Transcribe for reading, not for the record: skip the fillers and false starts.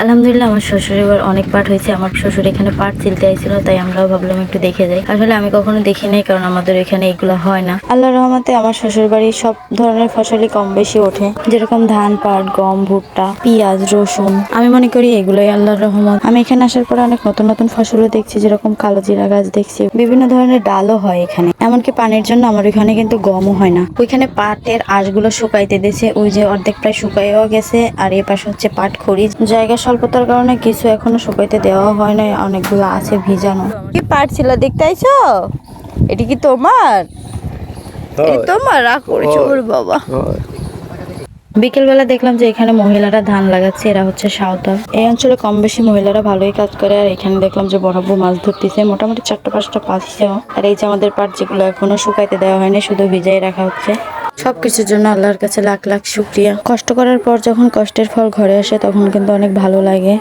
আলহামদুলিল্লাহ আমার শ্বশুর এবার অনেক পাট হয়েছে। আমার শ্বশুর এখানে পাট ছিলতে আইছিল, তাই আমরাও ভাবলাম একটু দেখে যাই। আসলে আমি কখনো দেখি নাই, কারণ আমাদের এখানে এগুলো হয় না। আল্লাহর রহমতে আমার শ্বশুর বাড়ির সব ধরনের ফসলই কম বেশি ওঠে, যেরকম ধান, পাট, গম, ভুট্টা, পেঁয়াজ, রসুন। আমি মনে করি এগুলোই আল্লাহর রহমত। আমি এখানে আসার পরে অনেক নতুন নতুন ফসলও দেখছি, যেরকম কালো জিরা গাছ দেখছি, বিভিন্ন ধরনের ডালও হয় এখানে। এমনকি পানির জন্য আমার ওইখানে কিন্তু গমও হয় না। ওইখানে পাটের আঁশগুলো শুকাইতে দিয়েছে, ওই যে অর্ধেক প্রায় শুকাইও গেছে। আর এ পাশে হচ্ছে পাট খড়ি। জায়গা স্বল্পতার কারণে কিছু এখনো শুকাইতে দেওয়া হয় নাই, অনেকগুলো আছে ভিজানো। কি পাট ছিল দেখতে আইছো? এটি কি তোমার? এটি তোমার? রাগ করেছো ওরে বাবা। বিকেলবেলা দেখলাম যে এখানে মহিলারা ধান লাগাচ্ছে, এরা হচ্ছে সাঁওতাল। এই অঞ্চলে কম বেশি মহিলারা ভালোই কাজ করে। আর এখানে দেখলাম যে বড় বউ মাছ ধরতেছে, মোটামুটি 4টা-5টা পাচ্ছে। আর এই যে আমাদের পাট, যেগুলো এখনো শুকাইতে দেওয়া হয়নি, শুধু ভিজাই রাখা হচ্ছে। সবকিছুর জন্য আল্লাহর কাছে লাখ লাখ শুকরিয়া। কষ্ট করার পর যখন কষ্টের ফল ঘরে আসে, তখন কিন্তু অনেক ভালো লাগে।